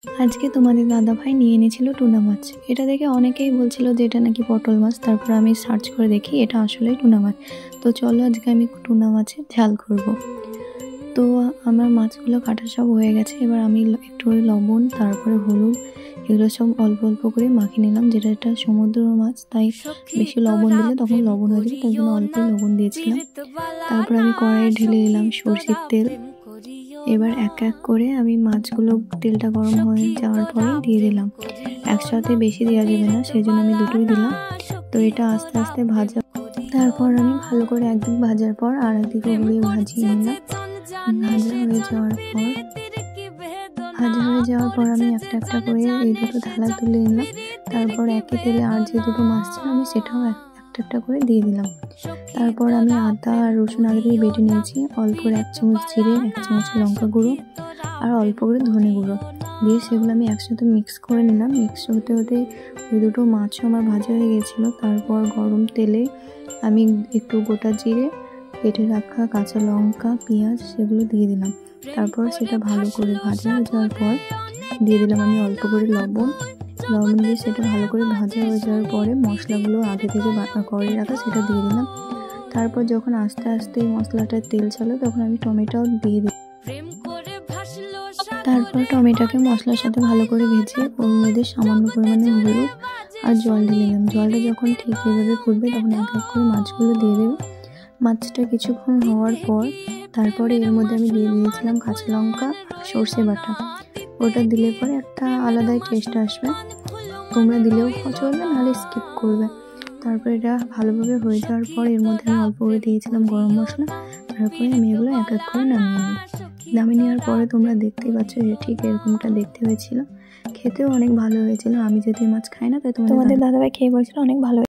আজকে তোমাদের দাদাভাই নিয়ে এনেছিল টুনা মাছ। এটা দেখে অনেকেই বলছিল যে এটা নাকি পটল মাছ। তারপর আমি সার্চ করে দেখি এটা আসলেই টুনা মাছ। তো চলো আজকে আমি টুনা মাছের ঝাল করব। তো আমার মাছগুলো কাটা সব হয়ে গেছে। এবার আমি একটু লবণ, তারপরে হলুদ, এগুলো সব অল্প অল্প করে মাখিয়ে নিলাম। যেটা এটা সমুদ্র মাছ, তাই বেশি লবণ দিলে তখন লবণ হয়ে যাবে, তাই জন্য অল্প লবণ দিয়েছিলাম। তারপর আমি কড়াইয়ে ঢেলে নিলাম সরষের তেল। এবার এক এক করে আমি মাছগুলো তেলটা গরম হয়ে যাওয়ার পরে দিয়ে দিলাম। একসাথে বেশি দেওয়া যাবে না, সেই জন্য আমি দুটোই দিলাম। তো এটা আস্তে আস্তে ভাজা, তারপর আমি ভালো করে একদিক ভাজার পর আর একদিকে ঘুরিয়ে ভাজিয়ে নিলাম। ভাজা হয়ে যাওয়ার পর আমি একটা একটা করে এই দুটো থালায় তুলে নিলাম। তারপর একই তেলে আর যে দুটো মাছ ছিল আমি সেটাও একটা একটা করে দিয়ে দিলাম। তারপর আমি আদা আর রসুন আগে দিয়ে বেটে নিয়েছি। অল্প করে 1 চামচ জিরে, 1 চামচ লঙ্কা গুঁড়ো আর অল্প করে ধনে গুঁড়ো দিয়ে সেগুলো আমি একসাথে মিক্স করে নিলাম। মিক্স হতে হতে ওই দুটো মাছও আমার ভাজা হয়ে গেছিলো। তারপর গরম তেলে আমি একটু গোটা জিরে, কেটে রাখা কাঁচা লঙ্কা, পেঁয়াজ সেগুলো দিয়ে দিলাম। তারপর সেটা ভালো করে ভাজা হয়ে যাওয়ার পর দিয়ে দিলাম আমি অল্প করে লবণ দিয়ে সেটা ভালো করে ভাজা হয়ে যাওয়ার পরে মশলাগুলো আগে থেকে করে রাখা সেটা দিয়ে দিলাম। তারপর যখন আস্তে আস্তে মশলাটার তেল ছাড়লো তখন আমি টমেটোও দিয়ে দিই। তারপর টমেটোকে মশলার সাথে ভালো করে ভেজে ওর মধ্যে সামান্য পরিমাণে হলুদ আর জল ঢেলে দিলাম। জলটা যখন ঠিক এভাবে ফুটবে তখন এক এক করে মাছগুলো দিয়ে দেবে। মাছটা কিছুক্ষণ হওয়ার পর তারপরে এর মধ্যে আমি দিয়ে দিয়েছিলাম কাঁচা লঙ্কা, সর্ষে বাটা। ওটা দিলে পরে একটা আলাদাই টেস্ট আসবে। তোমরা দিলেও চলবে, নাহলে স্কিপ করবে। তারপরে এটা ভালোভাবে হয়ে যাওয়ার পর এর মধ্যে আমি অল্প করে দিয়েছিলাম গরম মশলা। তারপরে আমি এগুলো এক এক করে নামিয়ে নেওয়ার পরে তোমরা দেখতেই পাচ্ছ যে ঠিক এরকমটা দেখতে হয়েছিল। খেতেও অনেক ভালো হয়েছিল। আমি যেহেতু মাছ খাই না, তাই তোমাদের দাদাভাই খেয়ে বলছিল অনেক ভালো।